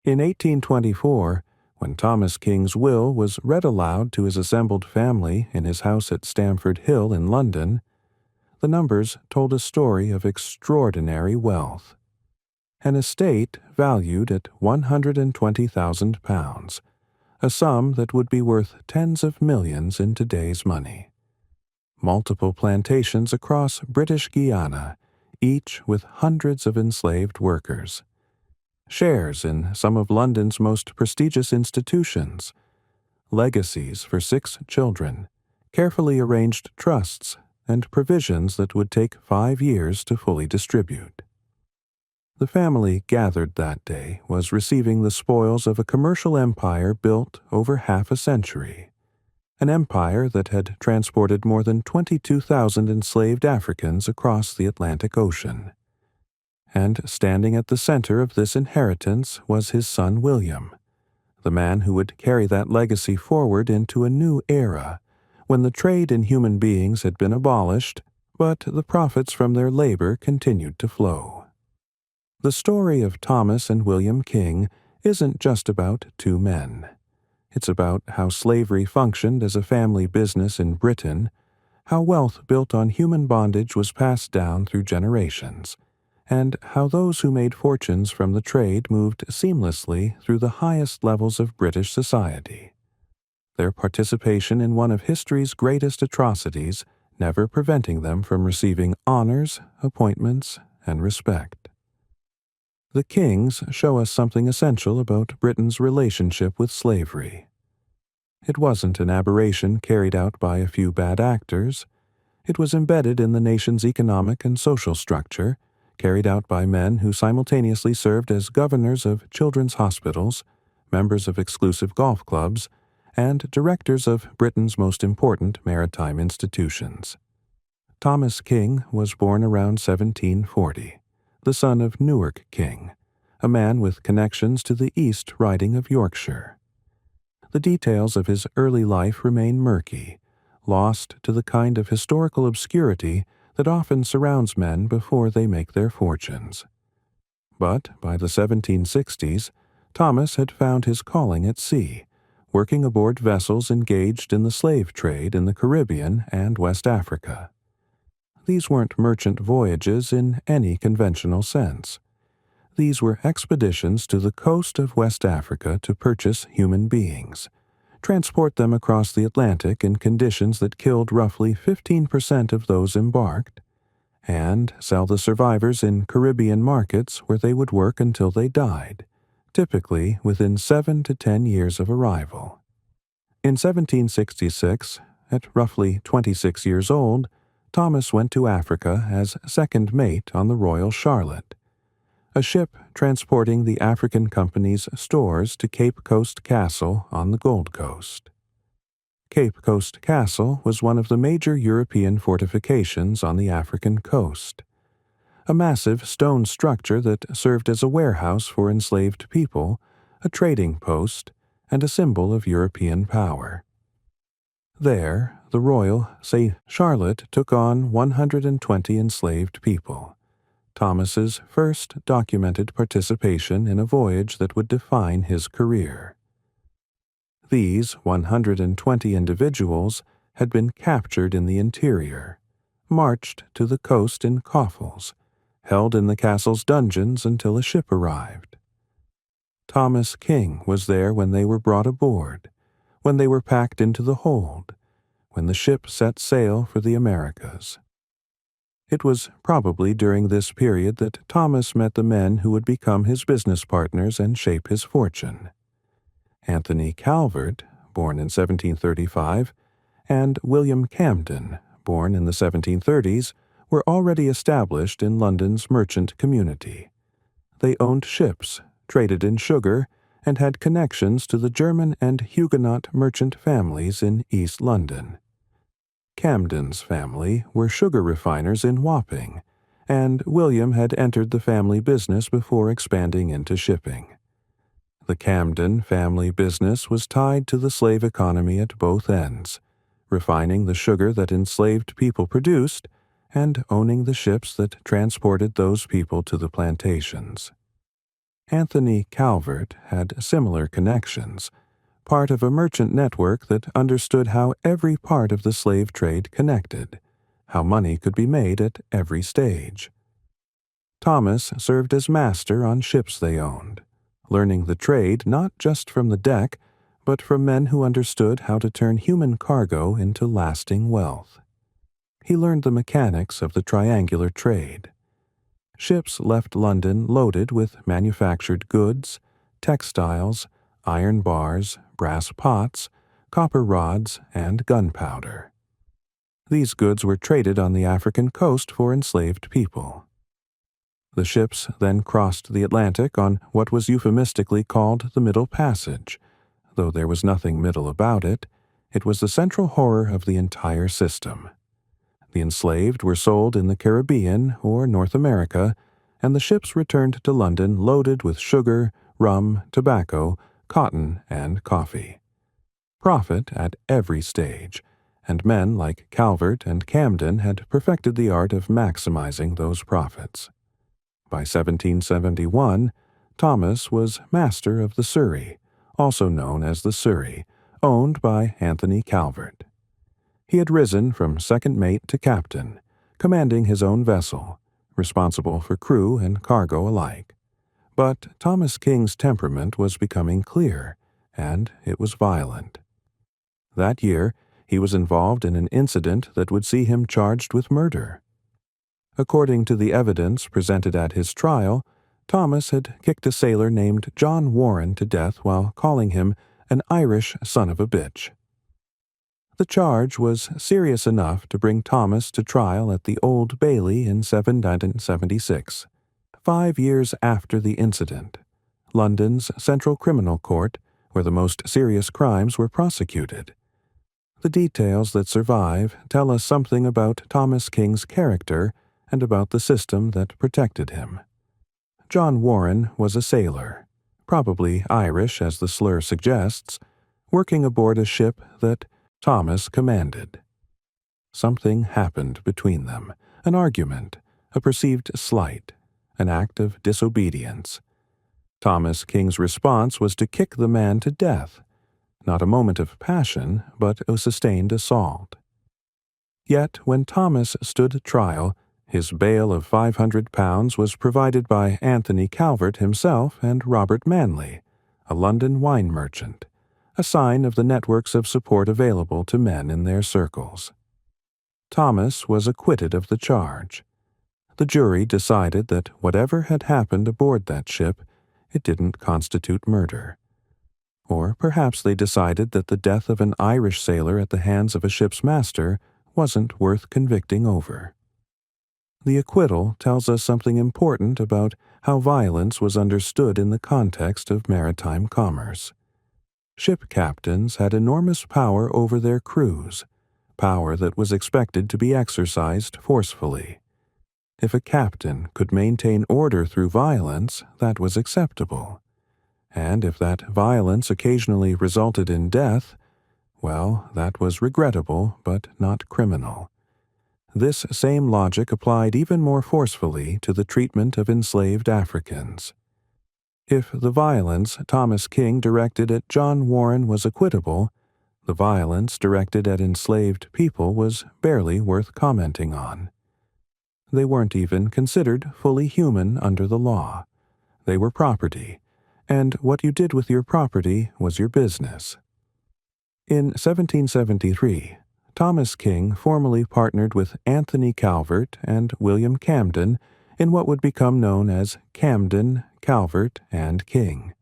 In 1824, when Thomas King's will was read aloud to his assembled family in his house at Stamford Hill in London, the numbers told a story of extraordinary wealth. An estate valued at £120,000, a sum that would be worth tens of millions in today's money. Multiple plantations across British Guiana, each with hundreds of enslaved workers. Shares in some of London's most prestigious institutions. Legacies for 6 children, carefully arranged trusts, and provisions that would take 5 years to fully distribute. The family gathered that day was receiving the spoils of a commercial empire built over half a century, an empire that had transported more than 22,000 enslaved Africans across the Atlantic Ocean. And standing at the center of this inheritance was his son William, the man who would carry that legacy forward into a new era, when the trade in human beings had been abolished, but the profits from their labor continued to flow. The story of Thomas and William King isn't just about 2 men. It's about how slavery functioned as a family business in Britain, how wealth built on human bondage was passed down through generations, and how those who made fortunes from the trade moved seamlessly through the highest levels of British society. Their participation in one of history's greatest atrocities never preventing them from receiving honors, appointments, and respect. The Kings show us something essential about Britain's relationship with slavery. It wasn't an aberration carried out by a few bad actors. It was embedded in the nation's economic and social structure, carried out by men who simultaneously served as governors of children's hospitals, members of exclusive golf clubs, and directors of Britain's most important maritime institutions. Thomas King was born around 1740, the son of Newark King, a man with connections to the East Riding of Yorkshire. The details of his early life remain murky, lost to the kind of historical obscurity that often surrounds men before they make their fortunes. But by the 1760s, Thomas had found his calling at sea, working aboard vessels engaged in the slave trade in the Caribbean and West Africa. These weren't merchant voyages in any conventional sense. These were expeditions to the coast of West Africa to purchase human beings, transport them across the Atlantic in conditions that killed roughly 15% of those embarked, and sell the survivors in Caribbean markets where they would work until they died, typically within 7 to 10 years of arrival. In 1766, at roughly 26 years old, Thomas went to Africa as second mate on the Royal Charlotte, a ship transporting the African Company's stores to Cape Coast Castle on the Gold Coast. Cape Coast Castle was one of the major European fortifications on the African coast, a massive stone structure that served as a warehouse for enslaved people, a trading post, and a symbol of European power. There, the Royal St. Charlotte took on 120 enslaved people, Thomas's first documented participation in a voyage that would define his career. These 120 individuals had been captured in the interior, marched to the coast in coffles, held in the castle's dungeons until a ship arrived. Thomas King was there when they were brought aboard, when they were packed into the hold, when the ship set sail for the Americas. It was probably during this period that Thomas met the men who would become his business partners and shape his fortune. Anthony Calvert, born in 1735, and William Camden, born in the 1730s, were already established in London's merchant community. They owned ships, traded in sugar, and had connections to the German and Huguenot merchant families in East London. Camden's family were sugar refiners in Wapping, and William had entered the family business before expanding into shipping. The Camden family business was tied to the slave economy at both ends, refining the sugar that enslaved people produced and owning the ships that transported those people to the plantations. Anthony Calvert had similar connections, part of a merchant network that understood how every part of the slave trade connected, how money could be made at every stage. Thomas served as master on ships they owned, learning the trade not just from the deck, but from men who understood how to turn human cargo into lasting wealth. He learned the mechanics of the triangular trade. Ships left London loaded with manufactured goods, textiles, iron bars, brass pots, copper rods, and gunpowder. These goods were traded on the African coast for enslaved people. The ships then crossed the Atlantic on what was euphemistically called the Middle Passage. Though there was nothing middle about it, it was the central horror of the entire system. The enslaved were sold in the Caribbean or North America, and the ships returned to London loaded with sugar, rum, tobacco, cotton, and coffee. Profit at every stage, and men like Calvert and Camden had perfected the art of maximizing those profits. By 1771, Thomas was master of the Surrey, also known as the Surrey, owned by Anthony Calvert. He had risen from second mate to captain, commanding his own vessel, responsible for crew and cargo alike. But Thomas King's temperament was becoming clear, and it was violent. That year, he was involved in an incident that would see him charged with murder. According to the evidence presented at his trial, Thomas had kicked a sailor named John Warren to death while calling him an Irish son of a bitch. The charge was serious enough to bring Thomas to trial at the Old Bailey in 1776, 5 years after the incident, London's Central Criminal Court, where the most serious crimes were prosecuted. The details that survive tell us something about Thomas King's character and about the system that protected him. John Warren was a sailor, probably Irish as the slur suggests, working aboard a ship that Thomas commanded. Something happened between them, an argument, a perceived slight, an act of disobedience. Thomas King's response was to kick the man to death, not a moment of passion, but a sustained assault. Yet when Thomas stood trial, his bail of £500 was provided by Anthony Calvert himself and Robert Manley, a London wine merchant, a sign of the networks of support available to men in their circles. Thomas was acquitted of the charge. The jury decided that whatever had happened aboard that ship, it didn't constitute murder. Or perhaps they decided that the death of an Irish sailor at the hands of a ship's master wasn't worth convicting over. The acquittal tells us something important about how violence was understood in the context of maritime commerce. Ship captains had enormous power over their crews, power that was expected to be exercised forcefully. If a captain could maintain order through violence, that was acceptable. And if that violence occasionally resulted in death, well, that was regrettable but not criminal. This same logic applied even more forcefully to the treatment of enslaved Africans. If the violence Thomas King directed at John Warren was equitable, the violence directed at enslaved people was barely worth commenting on. They weren't even considered fully human under the law. They were property, and what you did with your property was your business. In 1773, Thomas King formally partnered with Anthony Calvert and William Camden in what would become known as Camden, Calvert, and King.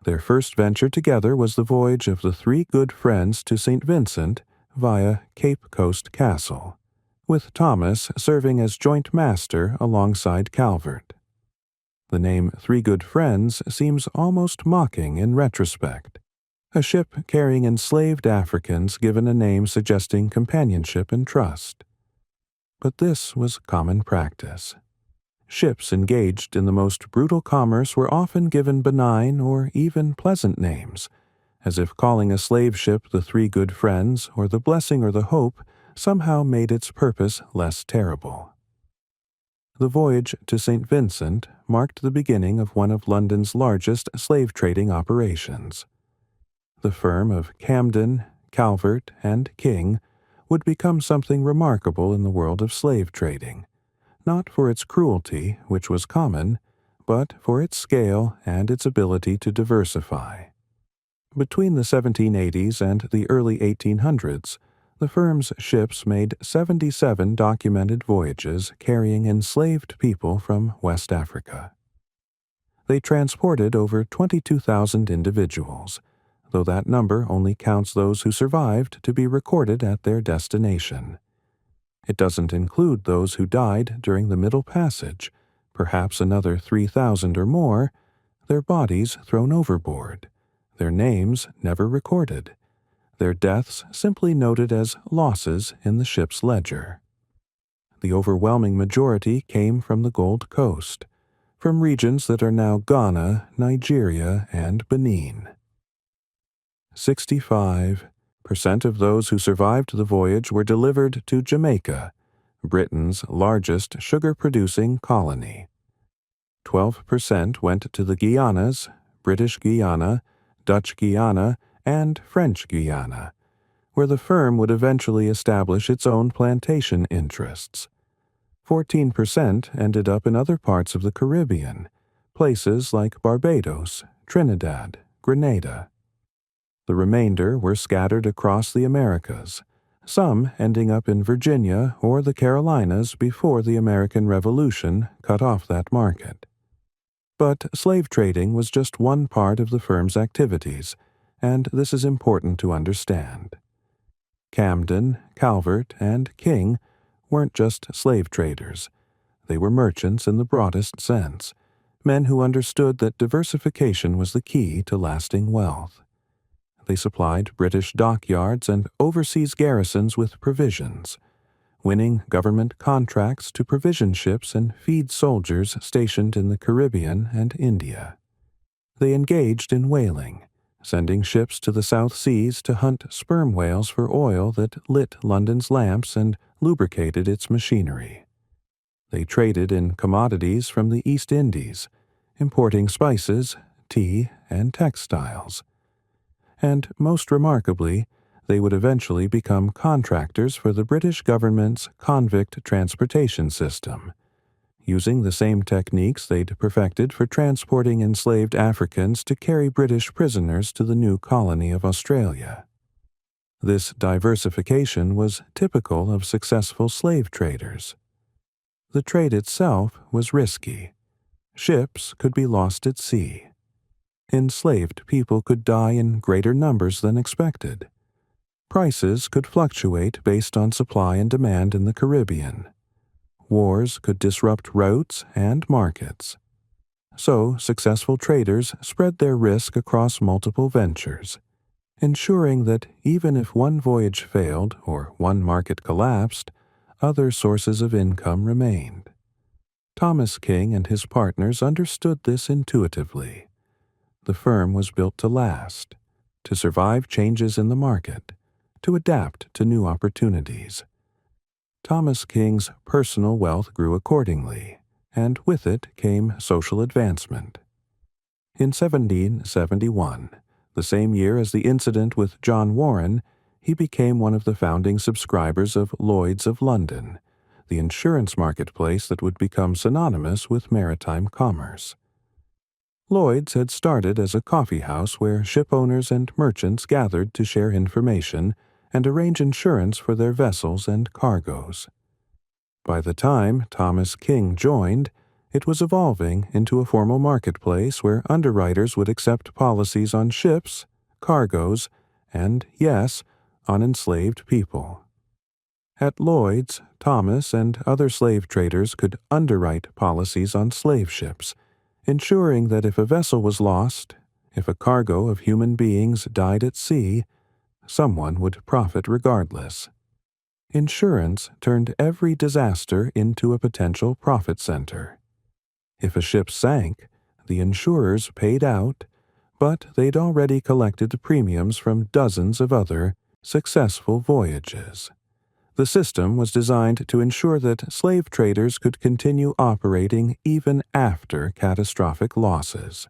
Their first venture together was the voyage of the three good friends to St. Vincent via Cape Coast Castle, with Thomas serving as joint master alongside Calvert. The name Three Good Friends seems almost mocking in retrospect. A ship carrying enslaved Africans given a name suggesting companionship and trust. But this was common practice. Ships engaged in the most brutal commerce were often given benign or even pleasant names, as if calling a slave ship the Three Good Friends or the Blessing or the Hope somehow made its purpose less terrible. The voyage to St. Vincent marked the beginning of one of London's largest slave trading operations. The firm of Camden, Calvert, and King would become something remarkable in the world of slave trading, not for its cruelty, which was common, but for its scale and its ability to diversify. Between the 1780s and the early 1800s, the firm's ships made 77 documented voyages carrying enslaved people from West Africa. They transported over 22,000 individuals, though that number only counts those who survived to be recorded at their destination. It doesn't include those who died during the Middle Passage, perhaps another 3,000 or more, their bodies thrown overboard, their names never recorded, their deaths simply noted as losses in the ship's ledger. The overwhelming majority came from the Gold Coast, from regions that are now Ghana, Nigeria, and Benin. 65% of those who survived the voyage were delivered to Jamaica, Britain's largest sugar-producing colony. 12% went to the Guianas, British Guiana, Dutch Guiana, and French Guiana, where the firm would eventually establish its own plantation interests. 14% ended up in other parts of the Caribbean, places like Barbados, Trinidad, Grenada. The remainder were scattered across the Americas, some ending up in Virginia or the Carolinas before the American Revolution cut off that market. But slave trading was just one part of the firm's activities, and this is important to understand. Camden, Calvert, and King weren't just slave traders. They were merchants in the broadest sense, men who understood that diversification was the key to lasting wealth. They supplied British dockyards and overseas garrisons with provisions, winning government contracts to provision ships and feed soldiers stationed in the Caribbean and India. They engaged in whaling, sending ships to the South Seas to hunt sperm whales for oil that lit London's lamps and lubricated its machinery. They traded in commodities from the East Indies, importing spices, tea, and textiles. And most remarkably, they would eventually become contractors for the British government's convict transportation system, using the same techniques they'd perfected for transporting enslaved Africans to carry British prisoners to the new colony of Australia. This diversification was typical of successful slave traders. The trade itself was risky. Ships could be lost at sea. Enslaved people could die in greater numbers than expected. Prices could fluctuate based on supply and demand in the Caribbean. Wars could disrupt routes and markets. So, successful traders spread their risk across multiple ventures, ensuring that even if one voyage failed or one market collapsed, other sources of income remained. Thomas King and his partners understood this intuitively. The firm was built to last, to survive changes in the market, to adapt to new opportunities. Thomas King's personal wealth grew accordingly, and with it came social advancement. In 1771, the same year as the incident with John Warren, he became one of the founding subscribers of Lloyd's of London, the insurance marketplace that would become synonymous with maritime commerce. Lloyd's had started as a coffee house where shipowners and merchants gathered to share information and arrange insurance for their vessels and cargoes. By the time Thomas King joined, it was evolving into a formal marketplace where underwriters would accept policies on ships, cargoes, and, yes, on enslaved people. At Lloyd's, Thomas and other slave traders could underwrite policies on slave ships, ensuring that if a vessel was lost, if a cargo of human beings died at sea, someone would profit regardless. Insurance turned every disaster into a potential profit center. If a ship sank, the insurers paid out, but they'd already collected the premiums from dozens of other successful voyages. The system was designed to ensure that slave traders could continue operating even after catastrophic losses.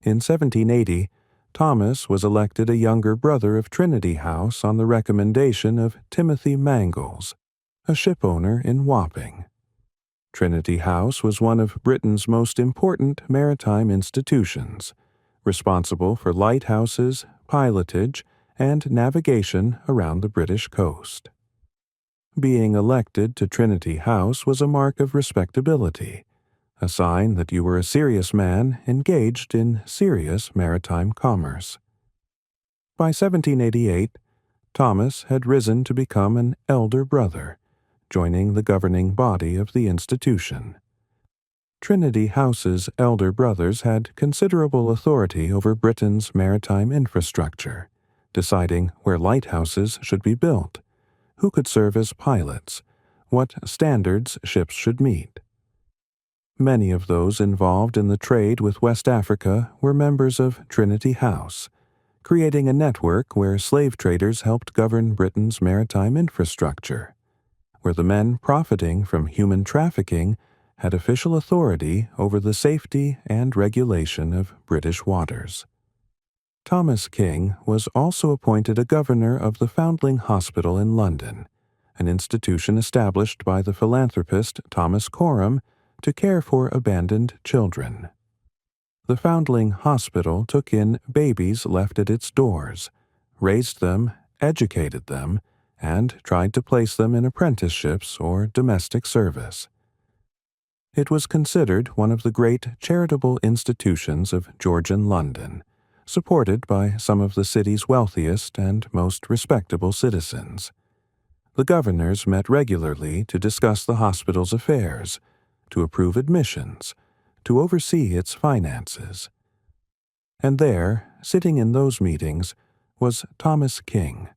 In 1780, Thomas was elected a younger brother of Trinity House on the recommendation of Timothy Mangles, a shipowner in Wapping. Trinity House was one of Britain's most important maritime institutions, responsible for lighthouses, pilotage, and navigation around the British coast. Being elected to Trinity House was a mark of respectability, a sign that you were a serious man engaged in serious maritime commerce. By 1788, Thomas had risen to become an elder brother, joining the governing body of the institution. Trinity House's elder brothers had considerable authority over Britain's maritime infrastructure, deciding where lighthouses should be built, who could serve as pilots, what standards ships should meet. Many of those involved in the trade with West Africa were members of Trinity House, creating a network where slave traders helped govern Britain's maritime infrastructure, where the men profiting from human trafficking had official authority over the safety and regulation of British waters. Thomas King was also appointed a governor of the Foundling Hospital in London, an institution established by the philanthropist Thomas Coram to care for abandoned children. The Foundling Hospital took in babies left at its doors, raised them, educated them, and tried to place them in apprenticeships or domestic service. It was considered one of the great charitable institutions of Georgian London, supported by some of the city's wealthiest and most respectable citizens. The governors met regularly to discuss the hospital's affairs, to approve admissions, to oversee its finances. And there, sitting in those meetings, was Thomas King,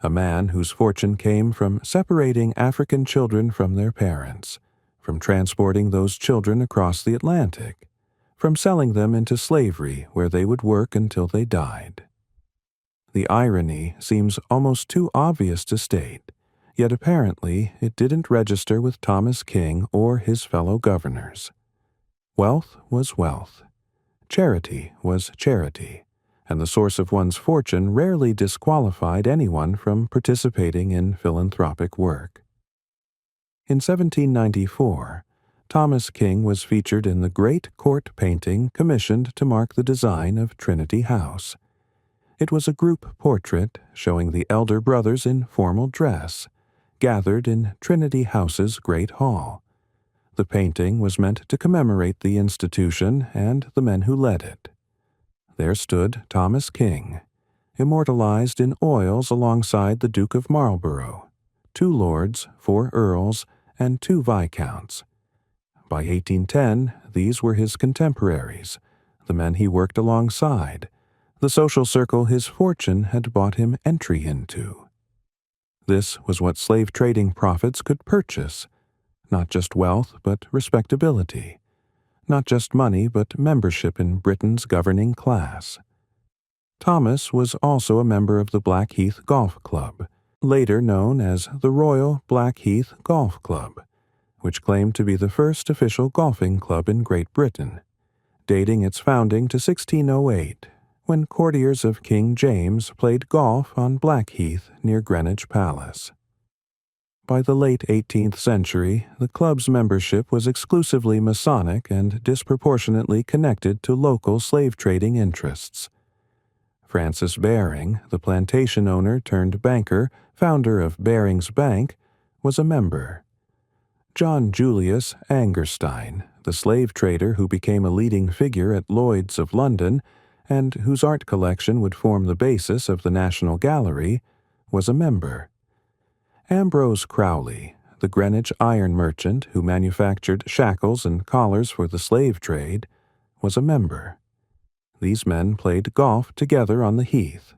a man whose fortune came from separating African children from their parents, from transporting those children across the Atlantic, from selling them into slavery where they would work until they died. The irony seems almost too obvious to state, yet apparently it didn't register with Thomas King or his fellow governors. Wealth was wealth. Charity was charity, and the source of one's fortune rarely disqualified anyone from participating in philanthropic work. In 1794, Thomas King was featured in the great court painting commissioned to mark the design of Trinity House. It was a group portrait showing the elder brothers in formal dress, gathered in Trinity House's great hall. The painting was meant to commemorate the institution and the men who led it. There stood Thomas King, immortalized in oils alongside the Duke of Marlborough, 2 lords, 4 earls, and 2 viscounts. By 1810, these were his contemporaries, the men he worked alongside, the social circle his fortune had bought him entry into. This was what slave trading profits could purchase, not just wealth but respectability, not just money but membership in Britain's governing class. Thomas was also a member of the Blackheath Golf Club, later known as the Royal Blackheath Golf Club, which claimed to be the first official golfing club in Great Britain, dating its founding to 1608, when courtiers of King James played golf on Blackheath near Greenwich Palace. By the late 18th century, the club's membership was exclusively Masonic and disproportionately connected to local slave trading interests. Francis Baring, the plantation owner turned banker, founder of Baring's Bank, was a member. John Julius Angerstein, the slave trader who became a leading figure at Lloyd's of London and whose art collection would form the basis of the National Gallery, was a member. Ambrose Crowley, the Greenwich iron merchant who manufactured shackles and collars for the slave trade, was a member. These men played golf together on the heath,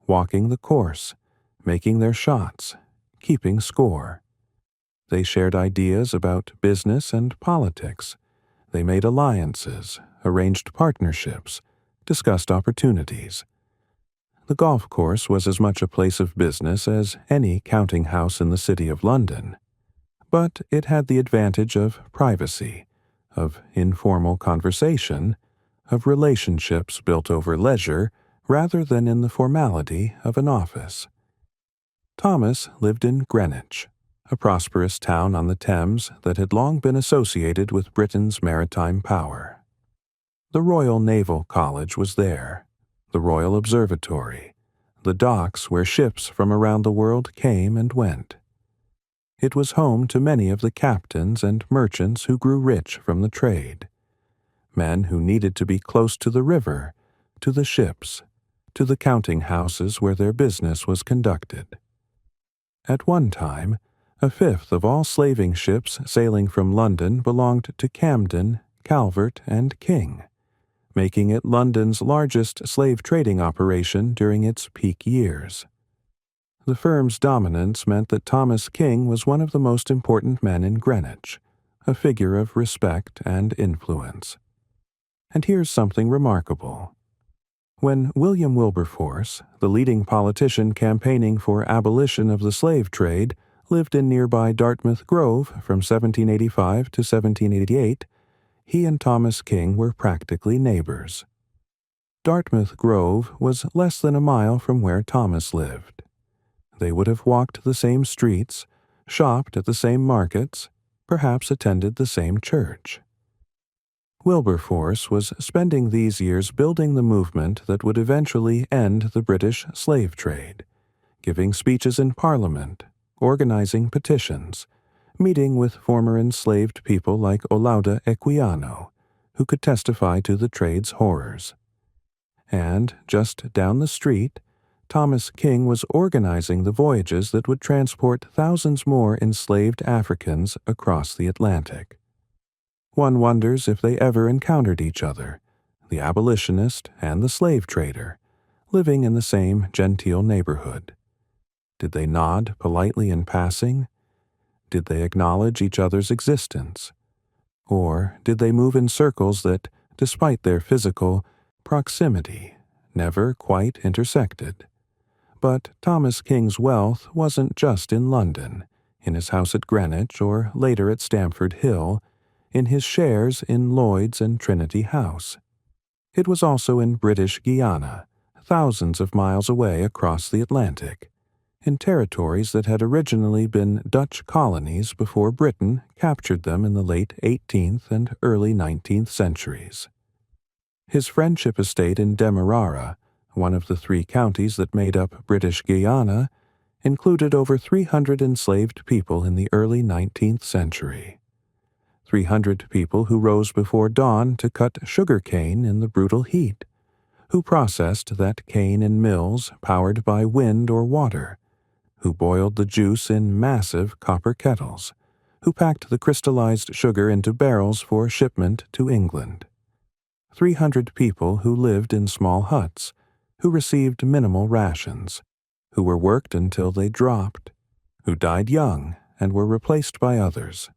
walking the course, making their shots, keeping score. They shared ideas about business and politics. They made alliances, arranged partnerships, discussed opportunities. The golf course was as much a place of business as any counting house in the city of London, but it had the advantage of privacy, of informal conversation, of relationships built over leisure rather than in the formality of an office. Thomas lived in Greenwich, a prosperous town on the Thames that had long been associated with Britain's maritime power. The Royal Naval College was there, the Royal Observatory, the docks where ships from around the world came and went. It was home to many of the captains and merchants who grew rich from the trade, men who needed to be close to the river, to the ships, to the counting houses where their business was conducted. At one time, a fifth of all slaving ships sailing from London belonged to Camden, Calvert, and King, making it London's largest slave trading operation during its peak years. The firm's dominance meant that Thomas King was one of the most important men in Greenwich, a figure of respect and influence. And here's something remarkable. When William Wilberforce, the leading politician campaigning for abolition of the slave trade, lived in nearby Dartmouth Grove from 1785 to 1788, he and Thomas King were practically neighbors. Dartmouth Grove was less than a mile from where Thomas lived. They would have walked the same streets, shopped at the same markets, perhaps attended the same church. Wilberforce was spending these years building the movement that would eventually end the British slave trade, giving speeches in Parliament, organizing petitions, meeting with former enslaved people like Olaudah Equiano, who could testify to the trade's horrors. And, just down the street, Thomas King was organizing the voyages that would transport thousands more enslaved Africans across the Atlantic. One wonders if they ever encountered each other, the abolitionist and the slave trader, living in the same genteel neighborhood. Did they nod politely in passing? Did they acknowledge each other's existence? Or did they move in circles that, despite their physical proximity, never quite intersected? But Thomas King's wealth wasn't just in London, in his house at Greenwich or later at Stamford Hill, in his shares in Lloyd's and Trinity House. It was also in British Guiana, thousands of miles away across the Atlantic, in territories that had originally been Dutch colonies before Britain captured them in the late 18th and early 19th centuries. His Friendship estate in Demerara, one of the 3 counties that made up British Guiana, included over 300 enslaved people in the early 19th century. 300 people who rose before dawn to cut sugar cane in the brutal heat, who processed that cane in mills powered by wind or water, who boiled the juice in massive copper kettles, who packed the crystallized sugar into barrels for shipment to England. 300 people who lived in small huts, who received minimal rations, who were worked until they dropped, who died young and were replaced by others.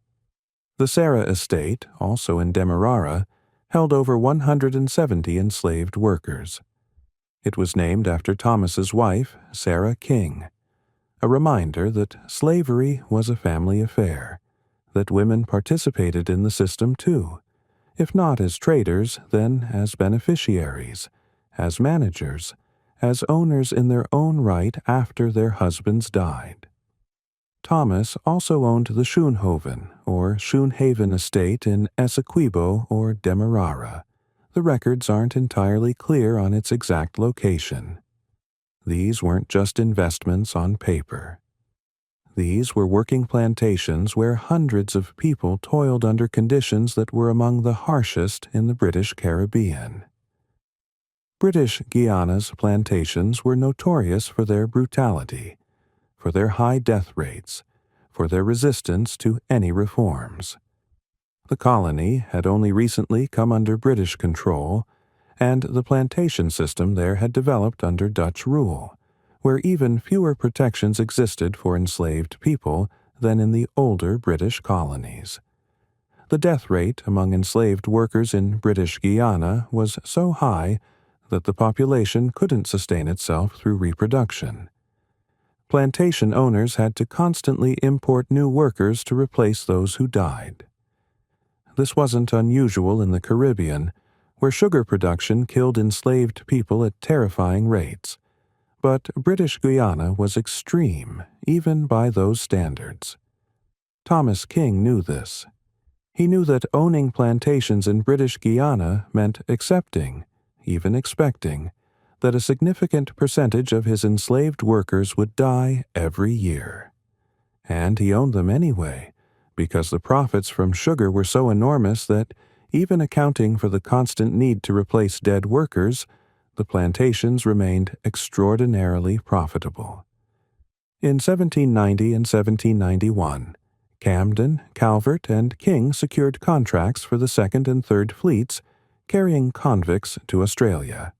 The Sarah estate, also in Demerara, held over 170 enslaved workers. It was named after Thomas's wife, Sarah King, a reminder that slavery was a family affair, that women participated in the system too, if not as traders, then as beneficiaries, as managers, as owners in their own right after their husbands died. Thomas also owned the Schoonhoven, or Schoonhaven estate in Essequibo or Demerara. The records aren't entirely clear on its exact location. These weren't just investments on paper. These were working plantations where hundreds of people toiled under conditions that were among the harshest in the British Caribbean. British Guiana's plantations were notorious for their brutality, for their high death rates, for their resistance to any reforms. The colony had only recently come under British control, and the plantation system there had developed under Dutch rule, where even fewer protections existed for enslaved people than in the older British colonies. The death rate among enslaved workers in British Guiana was so high that the population couldn't sustain itself through reproduction. Plantation owners had to constantly import new workers to replace those who died. This wasn't unusual in the Caribbean, where sugar production killed enslaved people at terrifying rates. But British Guiana was extreme, even by those standards. Thomas King knew this. He knew that owning plantations in British Guiana meant accepting, even expecting, that a significant percentage of his enslaved workers would die every year. And he owned them anyway, because the profits from sugar were so enormous that, even accounting for the constant need to replace dead workers, the plantations remained extraordinarily profitable. In 1790 and 1791, Camden, Calvert, and King secured contracts for the Second and Third Fleets, carrying convicts to Australia.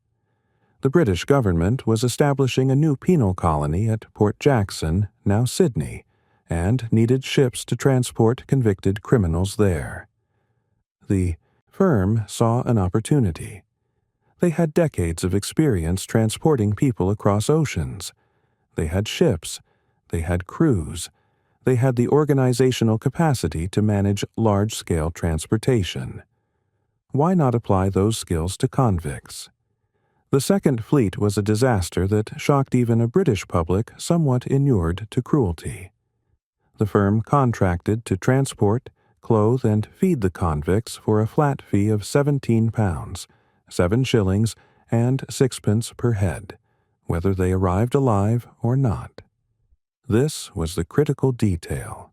The British government was establishing a new penal colony at Port Jackson, now Sydney, and needed ships to transport convicted criminals there. The firm saw an opportunity. They had decades of experience transporting people across oceans. They had ships. They had crews. They had the organizational capacity to manage large-scale transportation. Why not apply those skills to convicts? The Second Fleet was a disaster that shocked even a British public somewhat inured to cruelty. The firm contracted to transport, clothe, and feed the convicts for a flat fee of £17, 7 shillings, and 6pence per head, whether they arrived alive or not. This was the critical detail.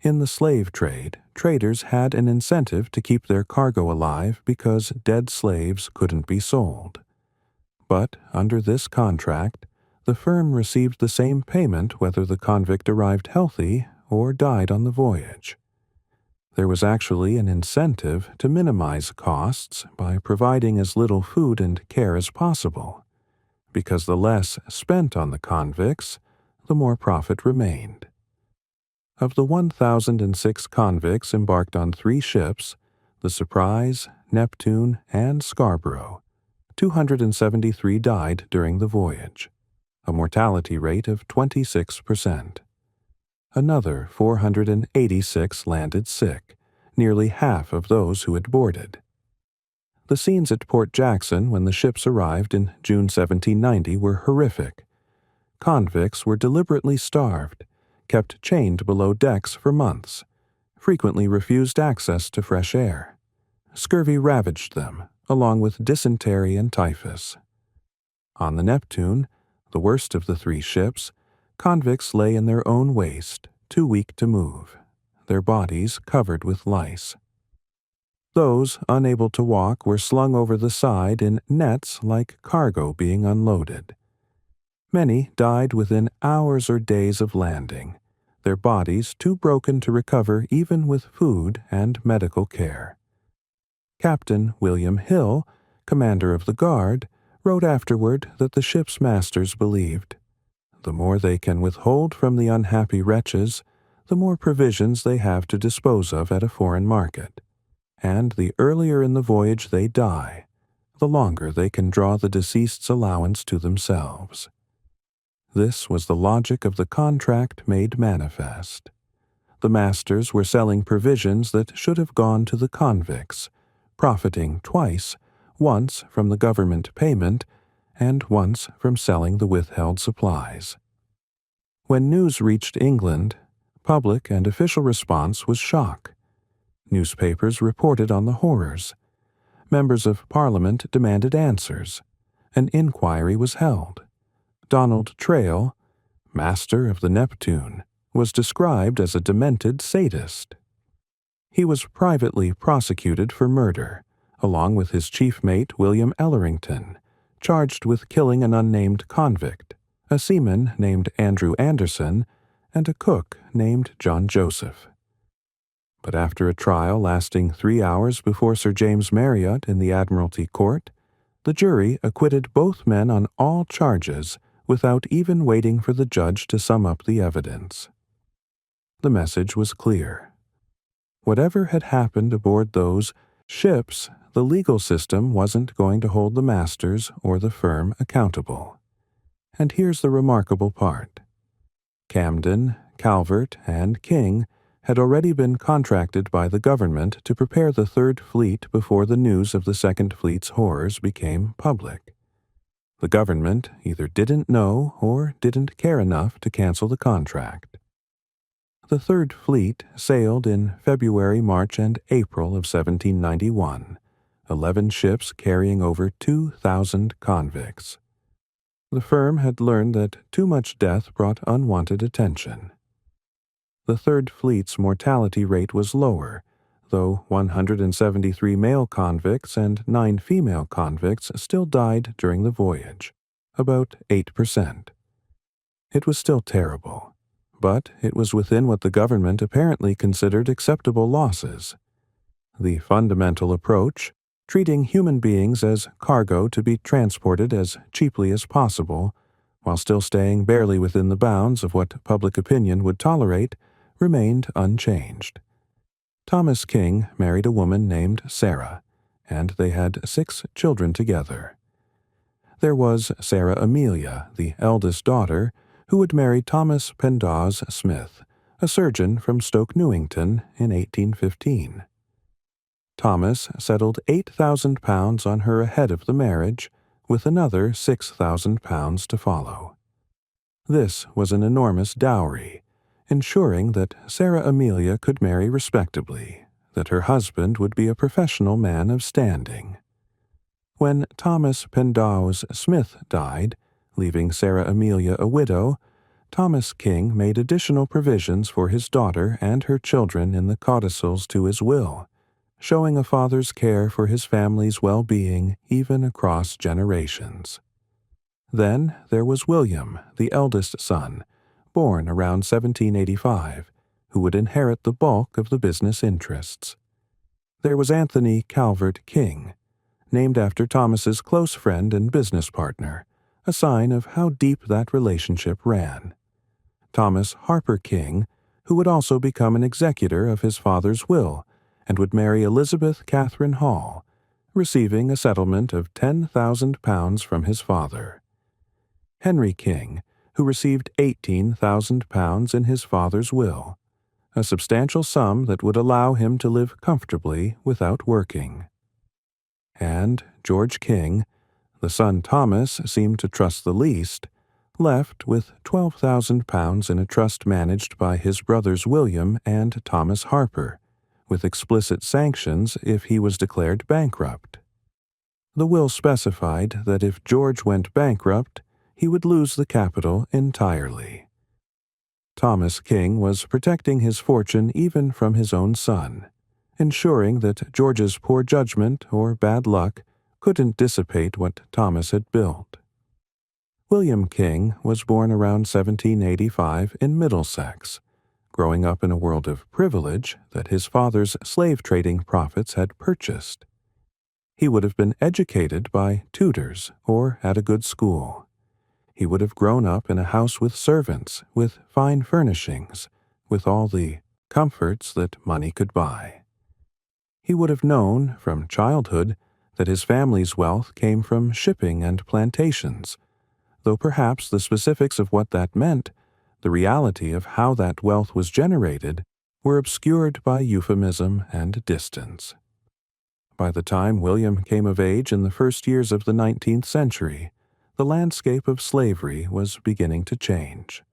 In the slave trade, traders had an incentive to keep their cargo alive because dead slaves couldn't be sold. But under this contract, the firm received the same payment whether the convict arrived healthy or died on the voyage. There was actually an incentive to minimize costs by providing as little food and care as possible, because the less spent on the convicts, the more profit remained. Of the 1,006 convicts embarked on 3 ships, the Surprise, Neptune, and Scarborough, 273 died during the voyage, a mortality rate of 26%. Another 486 landed sick, nearly half of those who had boarded. The scenes at Port Jackson when the ships arrived in June 1790 were horrific. Convicts were deliberately starved, kept chained below decks for months, frequently refused access to fresh air. Scurvy ravaged them, along with dysentery and typhus. On the Neptune, the worst of the 3 ships, convicts lay in their own waste, too weak to move, their bodies covered with lice. Those unable to walk were slung over the side in nets like cargo being unloaded. Many died within hours or days of landing, their bodies too broken to recover even with food and medical care. Captain William Hill, commander of the guard, wrote afterward that the ship's masters believed, "The more they can withhold from the unhappy wretches, the more provisions they have to dispose of at a foreign market, and the earlier in the voyage they die, the longer they can draw the deceased's allowance to themselves." This was the logic of the contract made manifest. The masters were selling provisions that should have gone to the convicts, profiting twice, once from the government payment and once from selling the withheld supplies. When news reached England, public and official response was shock. Newspapers reported on the horrors. Members of Parliament demanded answers. An inquiry was held. Donald Traill, master of the Neptune, was described as a demented sadist. He was privately prosecuted for murder, along with his chief mate William Ellerington, charged with killing an unnamed convict, a seaman named Andrew Anderson, and a cook named John Joseph. But after a trial lasting 3 hours before Sir James Marriott in the Admiralty Court, the jury acquitted both men on all charges without even waiting for the judge to sum up the evidence. The message was clear. Whatever had happened aboard those ships the legal system wasn't going to hold the masters or the firm accountable. And here's the remarkable part. Camden, Calvert, and King had already been contracted by the government to prepare the Third Fleet before the news of the Second Fleet's horrors became public. The government either didn't know or didn't care enough to cancel the contract. The Third Fleet sailed in February, March, and April of 1791, 11 ships carrying over 2,000 convicts. The firm had learned that too much death brought unwanted attention. The Third Fleet's mortality rate was lower, though 173 male convicts and 9 female convicts still died during the voyage, about 8%. It was still terrible, but it was within what the government apparently considered acceptable losses. The fundamental approach, treating human beings as cargo to be transported as cheaply as possible, while still staying barely within the bounds of what public opinion would tolerate, remained unchanged. Thomas King married a woman named Sarah, and they had 6 children together. There was Sarah Amelia, the eldest daughter, who would marry Thomas Pendaws Smith, a surgeon from Stoke Newington in 1815. Thomas settled £8,000 on her ahead of the marriage, with another £6,000 to follow. This was an enormous dowry, ensuring that Sarah Amelia could marry respectably, that her husband would be a professional man of standing. When Thomas Pendaws Smith died, leaving Sarah Amelia a widow, Thomas King made additional provisions for his daughter and her children in the codicils to his will, showing a father's care for his family's well-being even across generations. Then there was William, the eldest son, born around 1785, who would inherit the bulk of the business interests. There was Anthony Calvert King, named after Thomas's close friend and business partner, a sign of how deep that relationship ran. Thomas Harper King, who would also become an executor of his father's will and would marry Elizabeth Catherine Hall, receiving a settlement of £10,000 from his father. Henry King, who received £18,000 in his father's will, a substantial sum that would allow him to live comfortably without working. And George King, the son Thomas seemed to trust the least, left with £12,000 in a trust managed by his brothers William and Thomas Harper, with explicit sanctions if he was declared bankrupt. The will specified that if George went bankrupt, he would lose the capital entirely. Thomas King was protecting his fortune even from his own son, ensuring that George's poor judgment or bad luck couldn't dissipate what Thomas had built. William King was born around 1785 in Middlesex, growing up in a world of privilege that his father's slave-trading profits had purchased. He would have been educated by tutors or at a good school. He would have grown up in a house with servants, with fine furnishings, with all the comforts that money could buy. He would have known, from childhood, that his family's wealth came from shipping and plantations, though perhaps the specifics of what that meant, the reality of how that wealth was generated, were obscured by euphemism and distance. By the time William came of age in the first years of the 19th century, the landscape of slavery was beginning to change.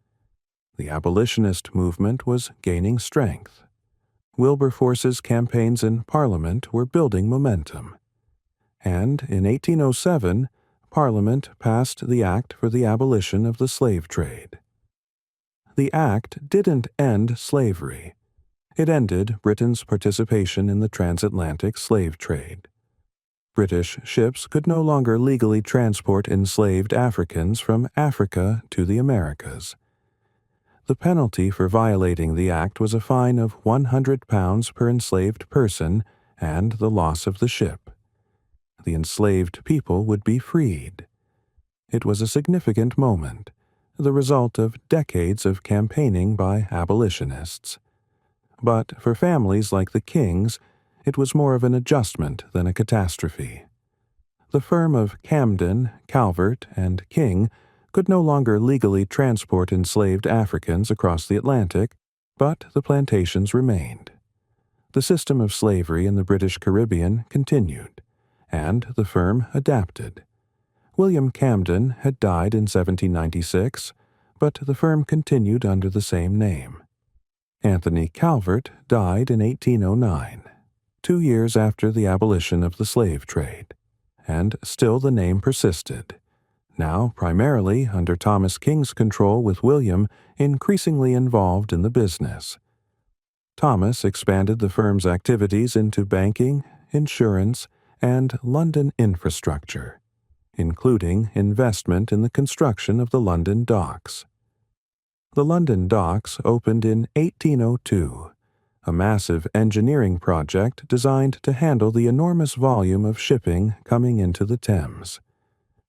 The abolitionist movement was gaining strength. Wilberforce's campaigns in Parliament were building momentum. And in 1807, Parliament passed the Act for the Abolition of the Slave Trade. The Act didn't end slavery. It ended Britain's participation in the transatlantic slave trade. British ships could no longer legally transport enslaved Africans from Africa to the Americas. The penalty for violating the act was a fine of £100 per enslaved person and the loss of the ship. The enslaved people would be freed. It was a significant moment, the result of decades of campaigning by abolitionists. But for families like the Kings, it was more of an adjustment than a catastrophe. The firm of Camden, Calvert, and King could no longer legally transport enslaved Africans across the Atlantic, but the plantations remained. The system of slavery in the British Caribbean continued, and the firm adapted. William Camden had died in 1796, but the firm continued under the same name. Anthony Calvert died in 1809, 2 years after the abolition of the slave trade, and still the name persisted, now primarily under Thomas King's control, with William increasingly involved in the business. Thomas expanded the firm's activities into banking, insurance, and London infrastructure, including investment in the construction of the London docks. The London docks opened in 1802, a massive engineering project designed to handle the enormous volume of shipping coming into the Thames.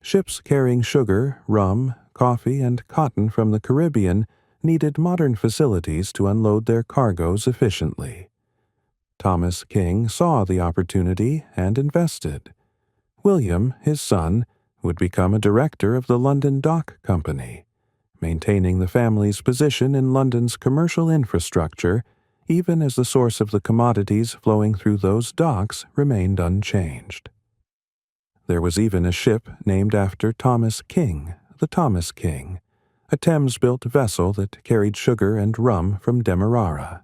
Ships carrying sugar, rum, coffee, and cotton from the Caribbean needed modern facilities to unload their cargoes efficiently. Thomas King saw the opportunity and invested. William, his son, would become a director of the London Dock Company, maintaining the family's position in London's commercial infrastructure even as the source of the commodities flowing through those docks remained unchanged. There was even a ship named after Thomas King, the Thomas King, a Thames-built vessel that carried sugar and rum from Demerara.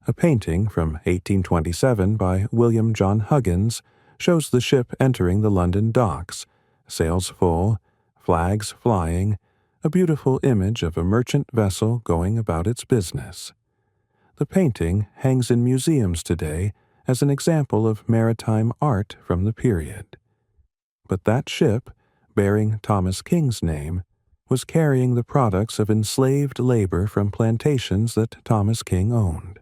A painting from 1827 by William John Huggins shows the ship entering the London docks, sails full, flags flying, a beautiful image of a merchant vessel going about its business. The painting hangs in museums today as an example of maritime art from the period. But that ship, bearing Thomas King's name, was carrying the products of enslaved labor from plantations that Thomas King owned.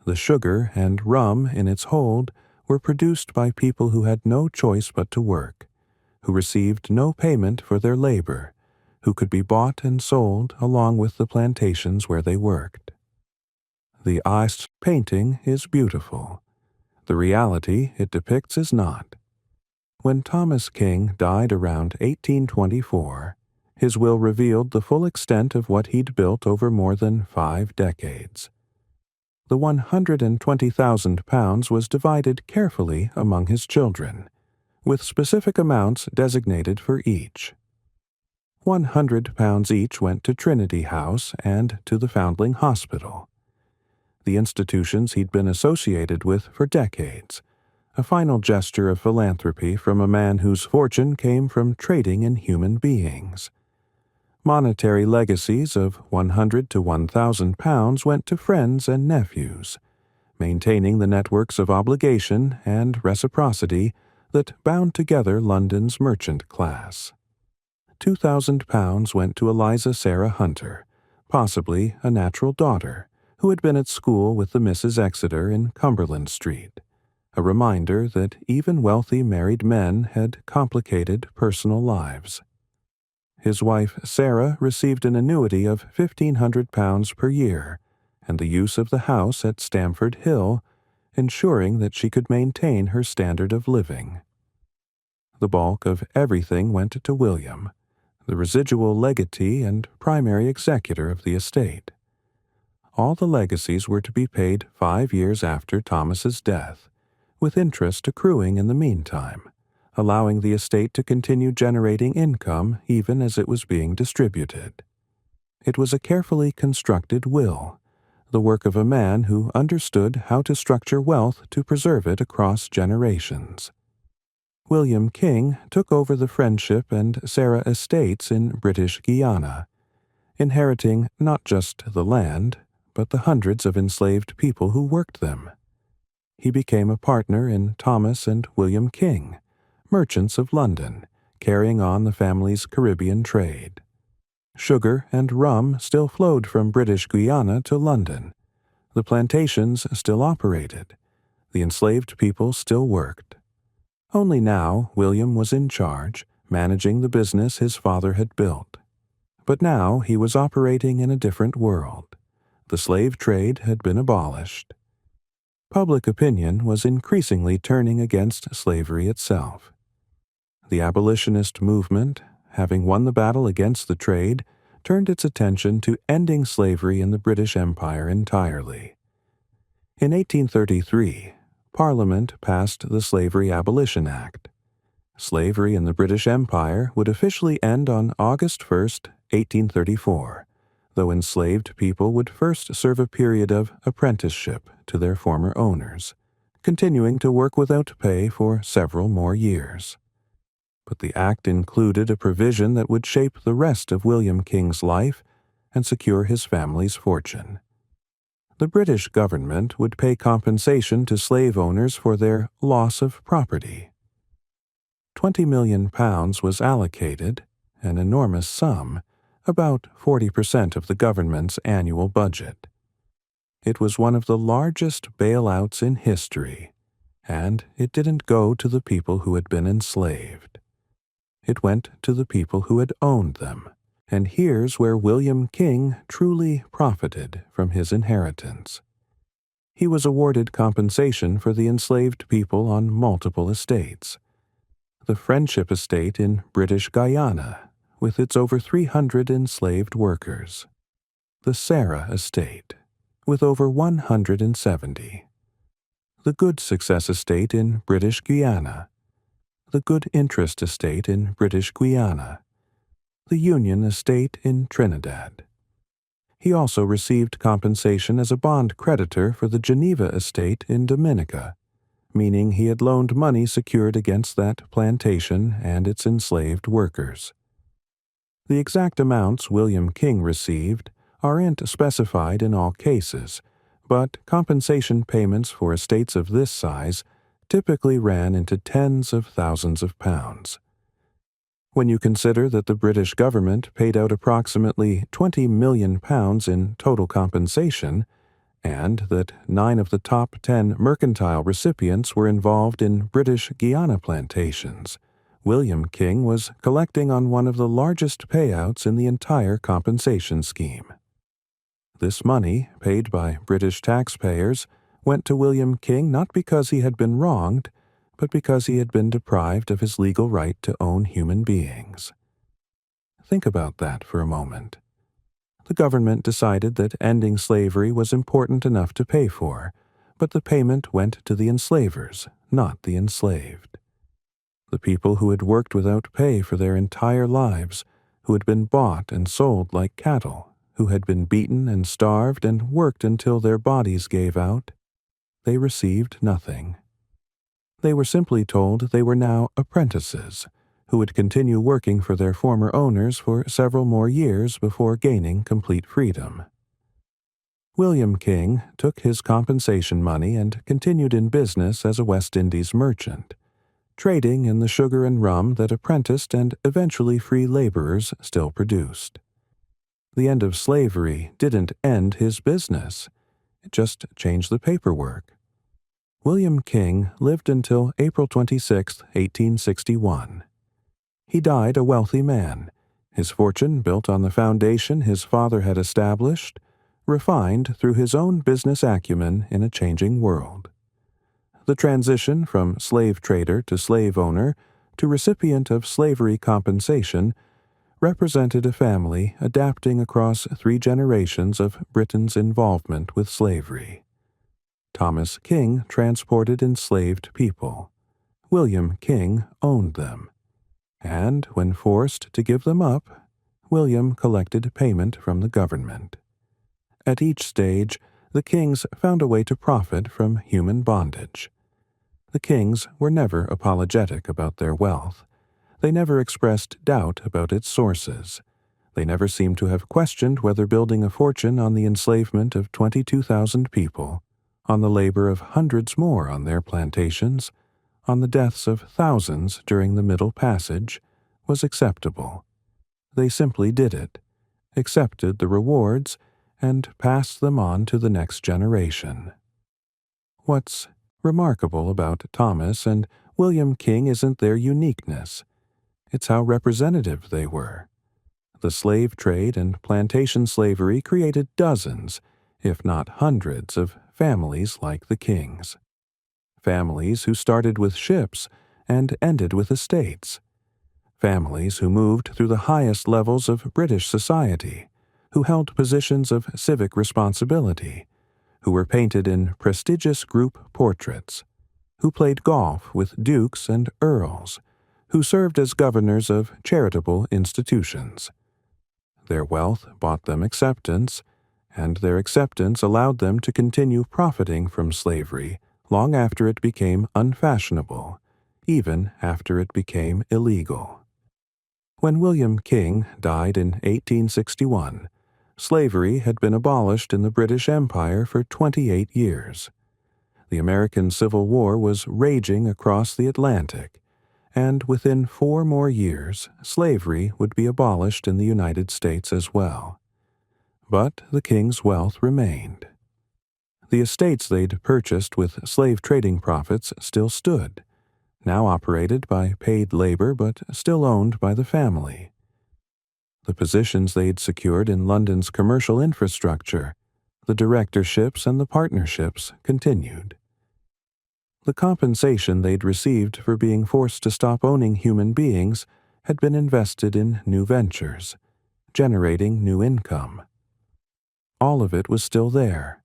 The sugar and rum in its hold were produced by people who had no choice but to work, who received no payment for their labor, who could be bought and sold along with the plantations where they worked. The Aist painting is beautiful. The reality it depicts is not. When Thomas King died around 1824, his will revealed the full extent of what he'd built over more than 5 decades. The £120,000 was divided carefully among his children, with specific amounts designated for each. £100 each went to Trinity House and to the Foundling Hospital, the institutions he'd been associated with for decades, a final gesture of philanthropy from a man whose fortune came from trading in human beings. Monetary legacies of £100 to £1,000 went to friends and nephews, maintaining the networks of obligation and reciprocity that bound together London's merchant class. £2,000 went to Eliza Sarah Hunter, possibly a natural daughter, who had been at school with the Mrs. Exeter in Cumberland Street, a reminder that even wealthy married men had complicated personal lives. His wife Sarah received an annuity of £1,500 per year and the use of the house at Stamford Hill, ensuring that she could maintain her standard of living. The bulk of everything went to William, the residual legatee and primary executor of the estate. All the legacies were to be paid 5 years after Thomas's death, with interest accruing in the meantime, allowing the estate to continue generating income even as it was being distributed. It was a carefully constructed will, the work of a man who understood how to structure wealth to preserve it across generations. William King took over the Friendship and Sarah estates in British Guiana, inheriting not just the land, but the hundreds of enslaved people who worked them. He became a partner in Thomas and William King, merchants of London, carrying on the family's Caribbean trade. Sugar and rum still flowed from British Guiana to London. The plantations still operated. The enslaved people still worked. Only now William was in charge, managing the business his father had built. But now he was operating in a different world. The slave trade had been abolished. public opinion was increasingly turning against slavery itself. The abolitionist movement, having won the battle against the trade, turned its attention to ending slavery in the British Empire entirely. In 1833, Parliament passed the Slavery Abolition Act. Slavery in the British Empire would officially end on August 1, 1834, though enslaved people would first serve a period of apprenticeship to their former owners, continuing to work without pay for several more years. But the act included a provision that would shape the rest of William King's life and secure his family's fortune. The British government would pay compensation to slave owners for their loss of property. £20 million was allocated, an enormous sum, about 40% of the government's annual budget. It was one of the largest bailouts in history, and it didn't go to the people who had been enslaved. It went to the people who had owned them, and here's where William King truly profited from his inheritance. He was awarded compensation for the enslaved people on multiple estates. The Friendship Estate in British Guiana, with its over 300 enslaved workers. The Sarah Estate, with over 170. The Good Success Estate in British Guiana. The Good Interest Estate in British Guiana. The Union Estate in Trinidad. He also received compensation as a bond creditor for the Geneva Estate in Dominica, meaning he had loaned money secured against that plantation and its enslaved workers. The exact amounts William King received aren't specified in all cases, but compensation payments for estates of this size typically ran into tens of thousands of pounds. When you consider that the British government paid out approximately £20 million in total compensation, and that 9 of the top 10 mercantile recipients were involved in British Guiana plantations, William King was collecting on one of the largest payouts in the entire compensation scheme. This money, paid by British taxpayers, went to William King not because he had been wronged, but because he had been deprived of his legal right to own human beings. Think about that for a moment. The government decided that ending slavery was important enough to pay for, but the payment went to the enslavers, not the enslaved. The people who had worked without pay for their entire lives, who had been bought and sold like cattle, who had been beaten and starved and worked until their bodies gave out, they received nothing. They were simply told they were now apprentices, who would continue working for their former owners for several more years before gaining complete freedom. William King took his compensation money and continued in business as a West Indies merchant, trading in the sugar and rum that apprenticed and eventually free laborers still produced. The end of slavery didn't end his business. It just changed the paperwork. William King lived until April 26, 1861. He died a wealthy man, his fortune built on the foundation his father had established, refined through his own business acumen in a changing world. The transition from slave trader to slave owner to recipient of slavery compensation represented a family adapting across 3 generations of Britain's involvement with slavery. Thomas King transported enslaved people. William King owned them. And when forced to give them up, William collected payment from the government. At each stage, the Kings found a way to profit from human bondage. The Kings were never apologetic about their wealth. They never expressed doubt about its sources. They never seemed to have questioned whether building a fortune on the enslavement of 22,000 people, on the labor of hundreds more on their plantations, on the deaths of thousands during the Middle Passage, was acceptable. They simply did it, accepted the rewards, and passed them on to the next generation. What's remarkable about Thomas and William King isn't their uniqueness. It's how representative they were. The slave trade and plantation slavery created dozens, if not hundreds, of families like the Kings. Families who started with ships and ended with estates. Families who moved through the highest levels of British society, who held positions of civic responsibility, who were painted in prestigious group portraits, who played golf with dukes and earls, who served as governors of charitable institutions. Their wealth bought them acceptance, and their acceptance allowed them to continue profiting from slavery long after it became unfashionable, even after it became illegal. When William King died in 1861, slavery had been abolished in the British Empire for 28 years. The American Civil War was raging across the Atlantic, and within 4 more years, slavery would be abolished in the United States as well. But the King's wealth remained. The estates they'd purchased with slave trading profits still stood, now operated by paid labor but still owned by the family. The positions they'd secured in London's commercial infrastructure, the directorships and the partnerships, continued. The compensation they'd received for being forced to stop owning human beings had been invested in new ventures, generating new income. All of it was still there,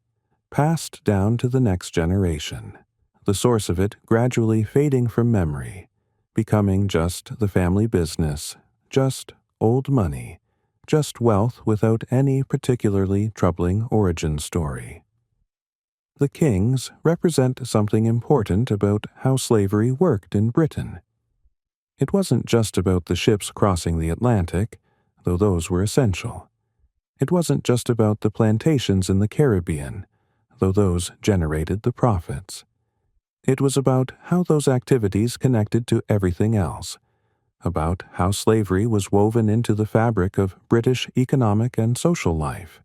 passed down to the next generation, the source of it gradually fading from memory, becoming just the family business, just old money, just wealth without any particularly troubling origin story. The Kings represent something important about how slavery worked in Britain. It wasn't just about the ships crossing the Atlantic, though those were essential. It wasn't just about the plantations in the Caribbean, though those generated the profits. It was about how those activities connected to everything else, about how slavery was woven into the fabric of British economic and social life.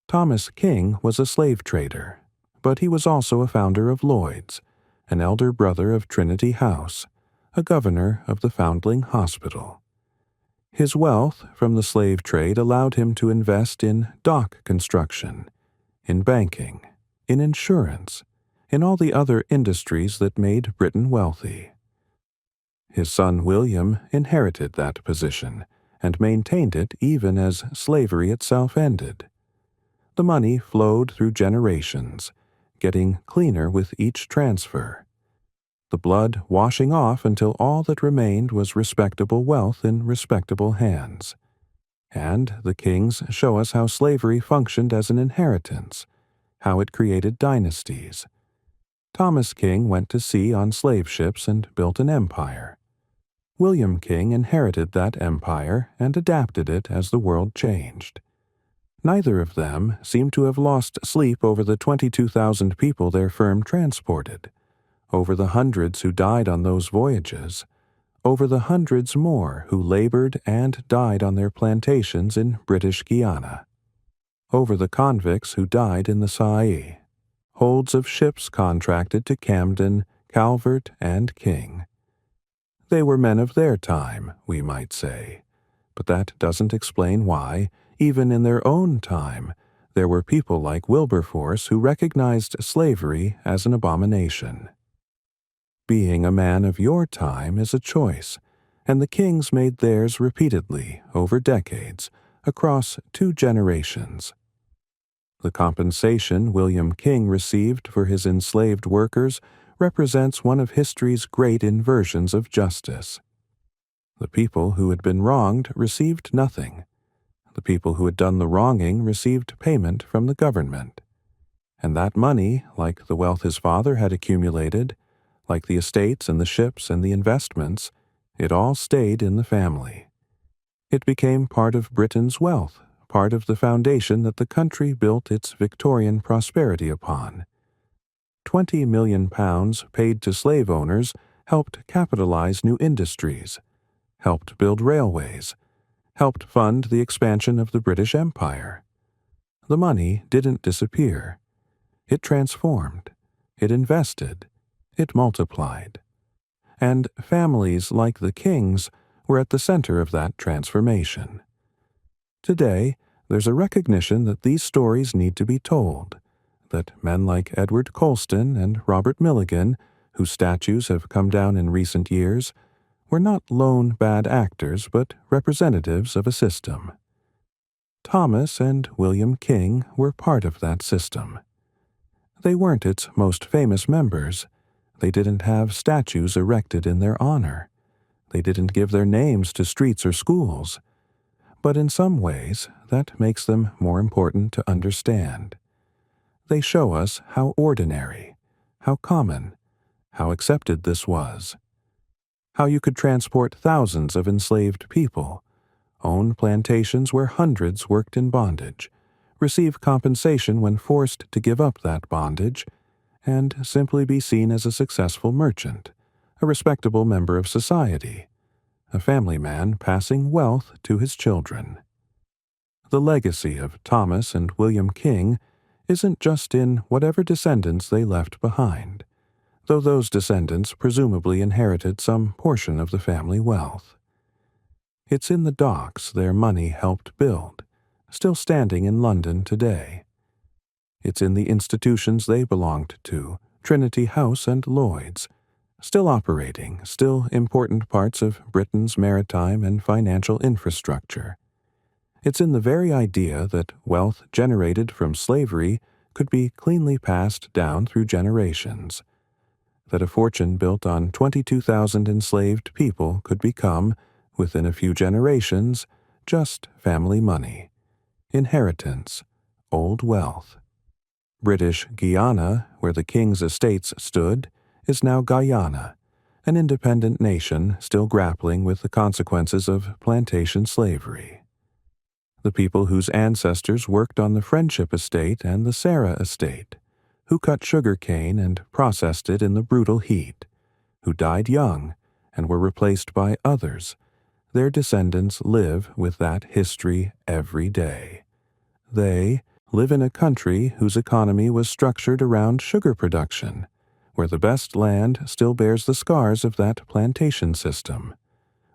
Thomas King was a slave trader, but he was also a founder of Lloyd's, an elder brother of Trinity House, a governor of the Foundling Hospital. His wealth from the slave trade allowed him to invest in dock construction, in banking, in insurance, in all the other industries that made Britain wealthy. His son William inherited that position and maintained it even as slavery itself ended. The money flowed through generations, getting cleaner with each transfer, the blood washing off until all that remained was respectable wealth in respectable hands. And the Kings show us how slavery functioned as an inheritance, how it created dynasties. Thomas King went to sea on slave ships and built an empire. William King inherited that empire and adapted it as the world changed. Neither of them seem to have lost sleep over the 22,000 people their firm transported, over the hundreds who died on those voyages, over the hundreds more who labored and died on their plantations in British Guiana, over the convicts who died in the Saai, holds of ships contracted to Camden, Calvert, and King. They were men of their time, we might say, but that doesn't explain why, even in their own time, there were people like Wilberforce who recognized slavery as an abomination. Being a man of your time is a choice, and the Kings made theirs repeatedly over decades, across 2 generations. The compensation William King received for his enslaved workers represents one of history's great inversions of justice. The people who had been wronged received nothing. The people who had done the wronging received payment from the government. And that money, like the wealth his father had accumulated, like the estates and the ships and the investments, it all stayed in the family. It became part of Britain's wealth, part of the foundation that the country built its Victorian prosperity upon. £20 million paid to slave owners helped capitalize new industries, helped build railways, helped fund the expansion of the British Empire. The money didn't disappear. It transformed. It invested. It multiplied. And families like the Kings were at the center of that transformation. Today, there's a recognition that these stories need to be told, that men like Edward Colston and Robert Milligan, whose statues have come down in recent years, were not lone bad actors but representatives of a system. Thomas and William King were part of that system. They weren't its most famous members. They didn't have statues erected in their honor. They didn't give their names to streets or schools. But in some ways, that makes them more important to understand. They show us how ordinary, how common, how accepted this was. How you could transport thousands of enslaved people, own plantations where hundreds worked in bondage, receive compensation when forced to give up that bondage, and simply be seen as a successful merchant, a respectable member of society, a family man passing wealth to his children. The legacy of Thomas and William King isn't just in whatever descendants they left behind, though those descendants presumably inherited some portion of the family wealth. It's in the docks their money helped build, still standing in London today. It's in the institutions they belonged to, Trinity House and Lloyd's, still operating, still important parts of Britain's maritime and financial infrastructure. It's in the very idea that wealth generated from slavery could be cleanly passed down through generations, that a fortune built on 22,000 enslaved people could become, within a few generations, just family money, inheritance, old wealth. British Guiana, where the king's estates stood, is now Guyana, an independent nation still grappling with the consequences of plantation slavery. The people whose ancestors worked on the Friendship Estate and the Sarah Estate, who cut sugar cane and processed it in the brutal heat, who died young and were replaced by others, their descendants live with that history every day. They live in a country whose economy was structured around sugar production, where the best land still bears the scars of that plantation system,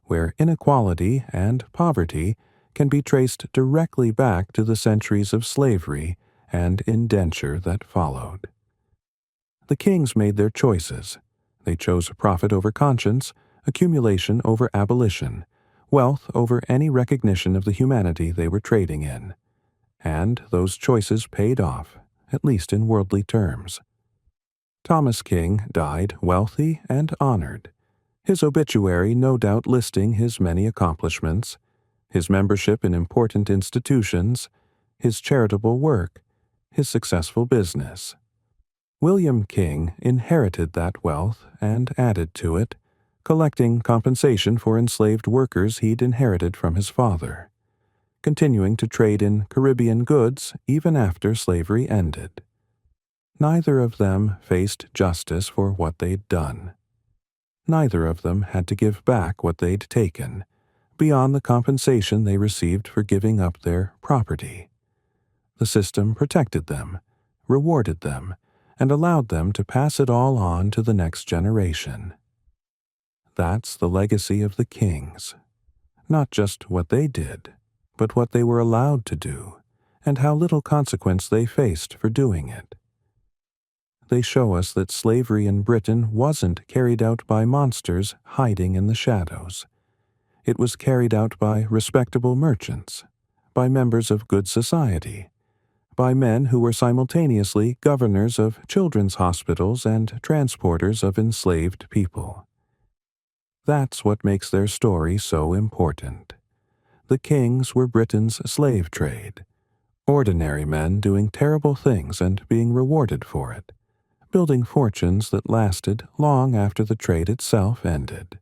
where inequality and poverty can be traced directly back to the centuries of slavery and indenture that followed. The kings made their choices. They chose profit over conscience, accumulation over abolition, wealth over any recognition of the humanity they were trading in. And those choices paid off, at least in worldly terms. Thomas King died wealthy and honored, his obituary no doubt listing his many accomplishments, his membership in important institutions, his charitable work, his successful business. William King inherited that wealth and added to it, collecting compensation for enslaved workers he'd inherited from his father, continuing to trade in Caribbean goods even after slavery ended. Neither of them faced justice for what they'd done. Neither of them had to give back what they'd taken, beyond the compensation they received for giving up their property. The system protected them, rewarded them, and allowed them to pass it all on to the next generation. That's the legacy of the kings. Not just what they did, but what they were allowed to do, and how little consequence they faced for doing it. They show us that slavery in Britain wasn't carried out by monsters hiding in the shadows. It was carried out by respectable merchants, by members of good society, by men who were simultaneously governors of children's hospitals and transporters of enslaved people. That's what makes their story so important. The kings were Britain's slave trade, ordinary men doing terrible things and being rewarded for it, building fortunes that lasted long after the trade itself ended.